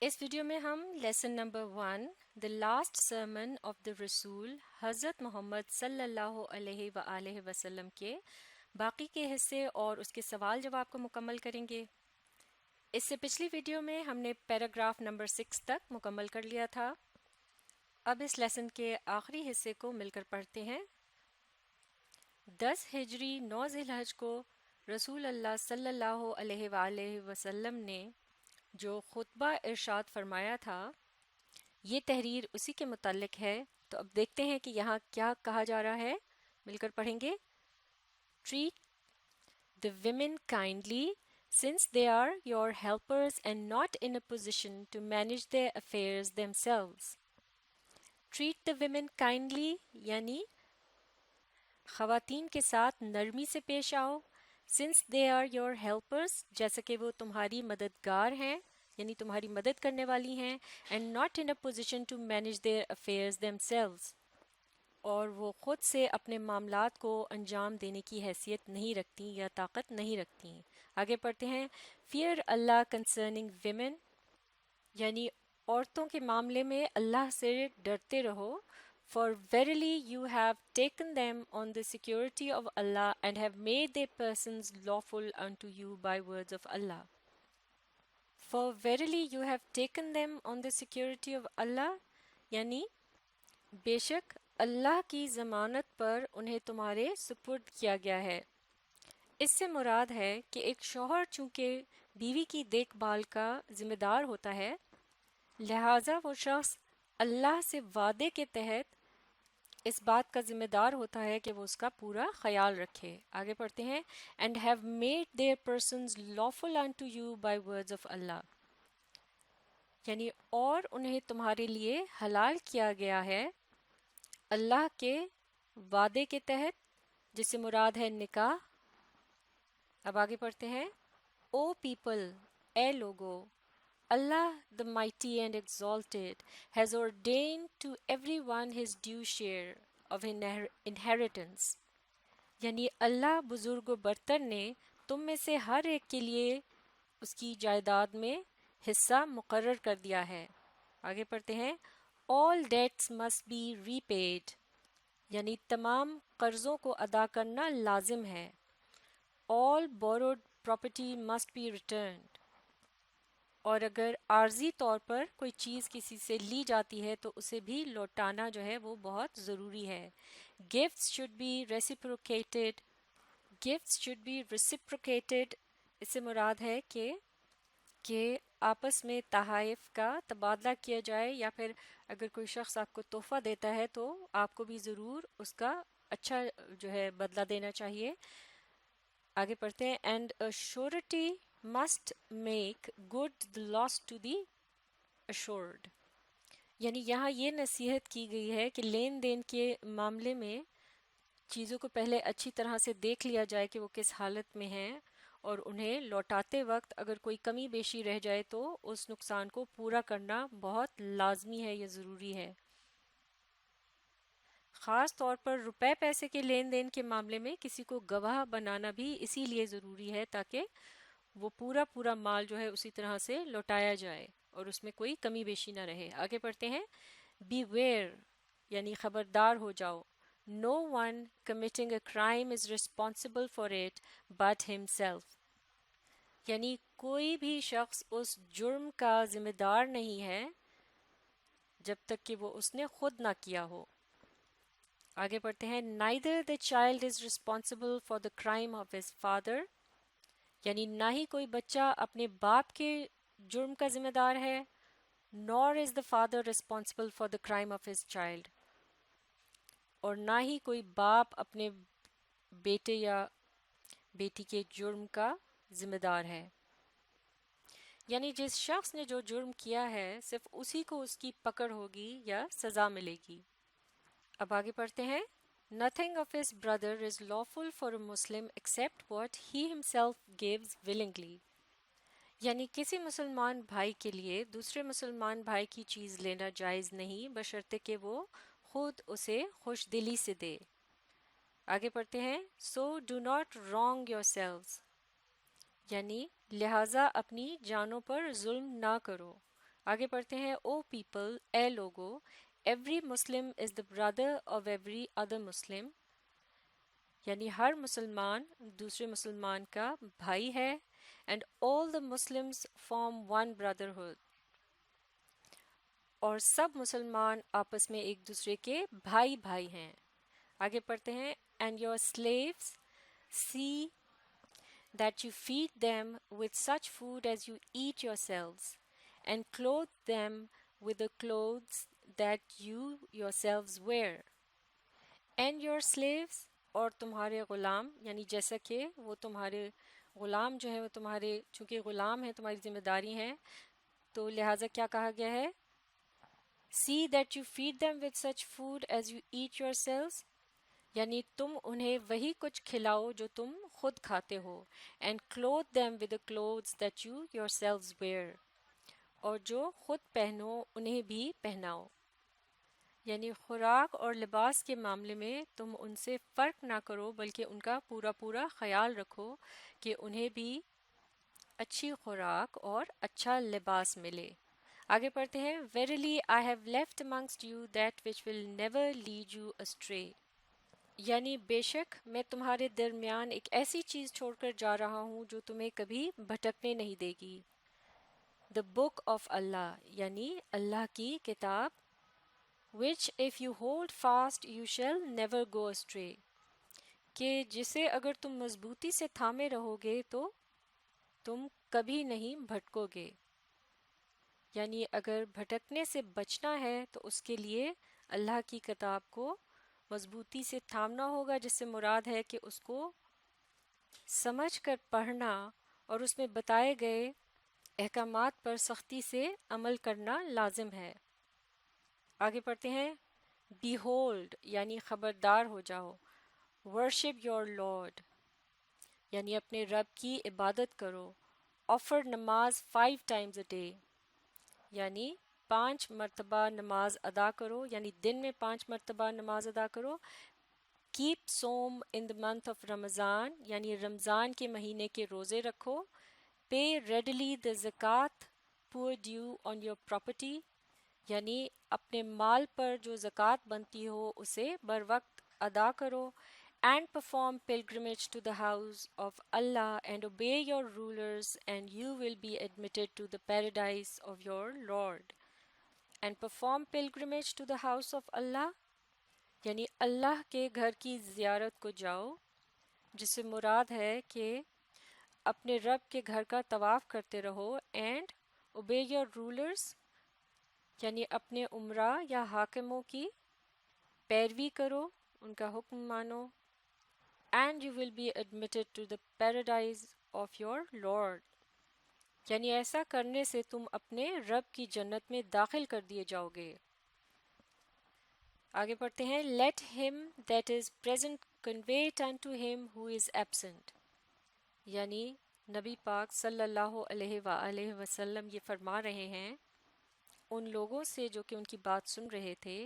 اس video میں ہم lesson number 1 The Last Sermon of the رسول حضرت محمد صلی اللہ علیہ وآلہ وسلم کے باقی کے حصے اور اس کے سوال جواب کو مکمل کریں گے۔ اس سے پچھلی ویڈیو میں ہم نے پیراگراف نمبر 6 تک مکمل کر لیا تھا۔ اب اس لیسن کے آخری حصے کو مل کر پڑھتے ہیں۔ 10 ہجری 9 ذی الحج کو رسول اللہ صلی اللہ علیہ وآلہ وسلم نے جو خطبہ ارشاد فرمایا تھا، یہ تحریر اسی کے متعلق ہے۔ تو اب دیکھتے ہیں کہ یہاں کیا کہا جا رہا ہے، مل کر پڑھیں گے۔ Treat the women kindly since they are your helpers and not in a position to manage their affairs themselves. Treat the women kindly یعنی خواتین کے ساتھ نرمی سے پیش آؤ۔ Since they are your helpers جیسا کہ وہ تمہاری مددگار ہیں یعنی تمہاری مدد کرنے والی ہیں، and not in a position to manage their affairs themselves اور وہ خود سے اپنے معاملات کو انجام دینے کی حیثیت نہیں رکھتی یا طاقت نہیں رکھتی۔ آگے پڑھتے ہیں۔ Fear Allah concerning women یعنی عورتوں کے معاملے میں اللہ سے ڈرتے رہو۔ For verily you have taken them on the security of Allah and have made their persons lawful unto you by words of Allah. For verily you have taken them on the security of Allah یعنی بے شک اللہ کی ضمانت پر انہیں تمہارے سپرد کیا گیا ہے۔ اس سے مراد ہے کہ ایک شوہر چونکہ بیوی کی دیکھ بھال کا ذمہ دار ہوتا ہے، لہٰذا وہ شخص اللہ سے وعدے کے تحت اس بات کا ذمہ دار ہوتا ہے کہ وہ اس کا پورا خیال رکھے۔ آگے پڑھتے ہیں۔ And have made their persons lawful unto you by words of Allah یعنی اور انہیں تمہارے لیے حلال کیا گیا ہے اللہ کے وعدے کے تحت، جس سے مراد ہے نکاح۔ اب آگے پڑھتے ہیں۔ O people a logo, Allah the mighty and exalted has ordained to everyone his due share of inheritance یعنی اللہ بزرگ و برتر نے تم میں سے ہر ایک کے لیے اس کی جائیداد میں حصہ مقرر کر دیا ہے۔ آگے پڑھتے ہیں۔ All debts must be repaid یعنی تمام قرضوں کو ادا کرنا لازم ہے۔ All borrowed property must be returned اور اگر عارضی طور پر کوئی چیز کسی سے لی جاتی ہے تو اسے بھی لوٹانا جو ہے وہ بہت ضروری ہے۔ Gifts should be reciprocated اس سے مراد ہے کہ آپس میں تحائف کا تبادلہ کیا جائے، یا پھر اگر کوئی شخص آپ کو تحفہ دیتا ہے تو آپ کو بھی ضرور اس کا اچھا جو ہے بدلہ دینا چاہیے۔ آگے پڑھتے ہیں۔ And a surety must make good the loss to the assured یعنی یہاں یہ نصیحت کی گئی ہے کہ لین دین کے معاملے میں چیزوں کو پہلے اچھی طرح سے دیکھ لیا جائے کہ وہ کس حالت میں ہیں، اور انہیں لوٹاتے وقت اگر کوئی کمی بیشی رہ جائے تو اس نقصان کو پورا کرنا بہت لازمی ہے یا ضروری ہے۔ خاص طور پر روپے پیسے کے لین دین کے معاملے میں کسی کو گواہ بنانا بھی اسی لیے ضروری ہے تاکہ وہ پورا مال جو ہے اسی طرح سے لوٹایا جائے اور اس میں کوئی کمی بیشی نہ رہے۔ آگے پڑھتے ہیں۔ Beware یعنی خبردار ہو جاؤ۔ No one committing a crime is responsible for it but himself یعنی کوئی بھی شخص اس جرم کا ذمہ دار نہیں ہے جب تک کہ وہ اس نے خود نہ کیا ہو۔ آگے پڑھتے ہیں۔ Neither the child is responsible for the crime of his father یعنی نہ ہی کوئی بچہ اپنے باپ کے جرم کا ذمہ دار ہے۔ Nor is the father responsible for the crime of his child اور نہ ہی کوئی باپ اپنے بیٹے یا بیٹی کے جرم کا ذمہ دار ہے۔ یعنی جس شخص نے جو جرم کیا ہے صرف اسی کو اس کی پکڑ ہوگی یا سزا ملے گی۔ اب آگے پڑھتے ہیں۔ Nothing of his brother is lawful for a Muslim except what he himself gives willingly یعنی کسی مسلمان بھائی کے لیے دوسرے مسلمان بھائی کی چیز لینا جائز نہیں بشرطے کہ وہ خود اسے خوش دلی سے دے۔ آگے پڑھتے ہیں۔ So do not wrong yourselves یعنی لہٰذا اپنی جانوں پر ظلم نہ کرو۔ آگے پڑھتے ہیں او پیپل اے لوگو every Muslim is the brother of every other Muslim یعنی ہر مسلمان دوسرے مسلمان کا بھائی ہے and all the Muslims form one brotherhood اور سب مسلمان آپس میں ایک دوسرے کے بھائی بھائی ہیں. آگے پڑھتے ہیں and your slaves see that you feed them with such food as you eat yourselves and clothe them with the clothes that you yourselves wear. And your slaves اور تمہارے غلام یعنی جیسا کہ وہ تمہارے غلام جو ہیں وہ تمہارے چونکہ غلام ہیں تمہاری ذمہ داری ہیں تو لہٰذا کیا کہا گیا ہے See that you feed them with such food as you eat yourselves یعنی تم انہیں وہی کچھ کھلاؤ جو تم خود کھاتے ہو and clothe them with the clothes that you yourselves wear اور جو خود پہنو انہیں بھی پہناؤ یعنی خوراک اور لباس کے معاملے میں تم ان سے فرق نہ کرو بلکہ ان کا پورا پورا خیال رکھو کہ انہیں بھی اچھی خوراک اور اچھا لباس ملے. آگے پڑھتے ہیں Verily I have left amongst you that which will never lead you astray یعنی بے شک میں تمہارے درمیان ایک ایسی چیز چھوڑ کر جا رہا ہوں جو تمہیں کبھی بھٹکنے نہیں دے گی. The book of Allah یعنی اللہ کی کتاب which if you hold fast you shall never go astray کہ جسے اگر تم مضبوطی سے تھامے رہو گے تو تم کبھی نہیں بھٹکو گے. یعنی اگر بھٹکنے سے بچنا ہے تو اس کے لیے اللہ کی کتاب کو مضبوطی سے تھامنا ہوگا جس سے مراد ہے کہ اس کو سمجھ کر پڑھنا اور اس میں بتائے گئے احکامات پر سختی سے عمل کرنا لازم ہے. آگے پڑھتے ہیں Behold یعنی خبردار ہو جاؤ Worship your Lord یعنی اپنے رب کی عبادت کرو Offer نماز 5 times a day یعنی 5 مرتبہ نماز ادا کرو یعنی دن میں 5 مرتبہ نماز ادا کرو. Keep صوم in the month of Ramadan یعنی رمضان کے مہینے کے روزے رکھو. Pay readily the zakat poor due on your property یعنی اپنے مال پر جو زکوٰۃ بنتی ہو اسے بر وقت ادا کرو. And perform pilgrimage to the house of Allah and obey your rulers and you will be admitted to the paradise of your Lord. And perform pilgrimage to the house of Allah یعنی اللہ کے گھر کی زیارت کو جاؤ جس سے مراد ہے کہ اپنے رب کے گھر کا طواف کرتے رہو. And obey your rulers یعنی اپنے امراء یا حاکموں کی پیروی کرو ان کا حکم مانو. And you will be admitted to the paradise of your Lord یعنی ایسا کرنے سے تم اپنے رب کی جنت میں داخل کر دیے جاؤ گے. آگے پڑھتے ہیں Let him that is present convey it unto him who is absent یعنی نبی پاک صلی اللہ علیہ وآلہ وسلم یہ فرما رہے ہیں ان لوگوں سے جو کہ ان کی بات سن رہے تھے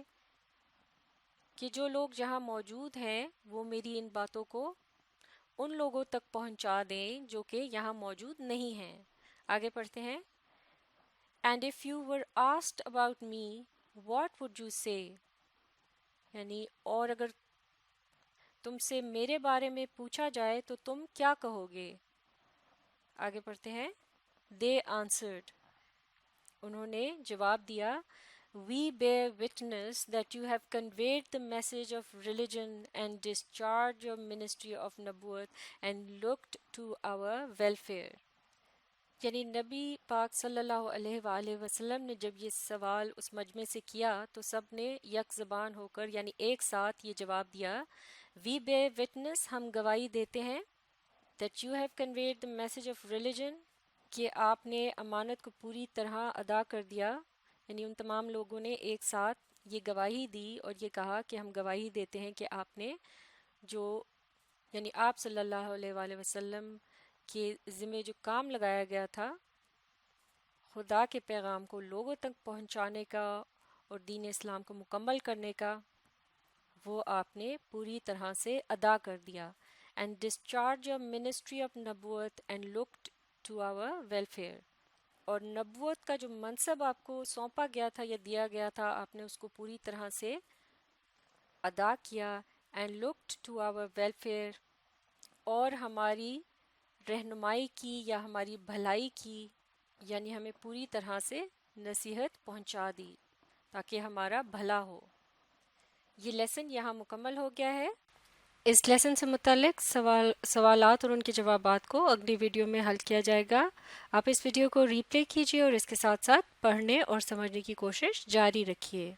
کہ جو لوگ جہاں موجود ہیں وہ میری ان باتوں کو ان لوگوں تک پہنچا دیں جو کہ یہاں موجود نہیں ہیں. آگے پڑھتے ہیں And if you were asked about me, what would you say یعنی اور اگر تم سے میرے بارے میں پوچھا جائے تو تم کیا کہو گے. آگے پڑھتے ہیں They answered انہوں نے جواب دیا We bear witness that you have conveyed the message of religion and discharged your ministry of Nabuwat and looked to our welfare یعنی نبی پاک صلی اللہ علیہ وآلہ وسلم نے جب یہ سوال اس مجمع سے کیا تو سب نے یک زبان ہو کر یعنی ایک ساتھ یہ جواب دیا We bear witness ہم گواہی دیتے ہیں that you have conveyed the message of religion کہ آپ نے امانت کو پوری طرح ادا کر دیا. یعنی ان تمام لوگوں نے ایک ساتھ یہ گواہی دی اور یہ کہا کہ ہم گواہی دیتے ہیں کہ آپ نے جو یعنی آپ صلی اللہ علیہ وآلہ وسلم کے ذمہ جو کام لگایا گیا تھا خدا کے پیغام کو لوگوں تک پہنچانے کا اور دین اسلام کو مکمل کرنے کا وہ آپ نے پوری طرح سے ادا کر دیا. And discharge your ministry of Nabuwat and looked to our welfare اور نبوت کا جو منصب آپ کو سونپا گیا تھا یا دیا گیا تھا آپ نے اس کو پوری طرح سے ادا کیا. And looked to our welfare, اور ہماری رہنمائی کی یا ہماری بھلائی کی، یعنی ہمیں پوری طرح سے نصیحت پہنچا دی تاکہ ہمارا بھلا ہو. یہ لیسن یہاں مکمل ہو گیا ہے. اس لیسن سے متعلق سوالات اور ان کے جوابات کو اگلی ویڈیو میں حل کیا جائے گا. آپ اس ویڈیو کو ری پلے کیجیے اور اس کے ساتھ ساتھ پڑھنے اور سمجھنے کی کوشش جاری رکھیے.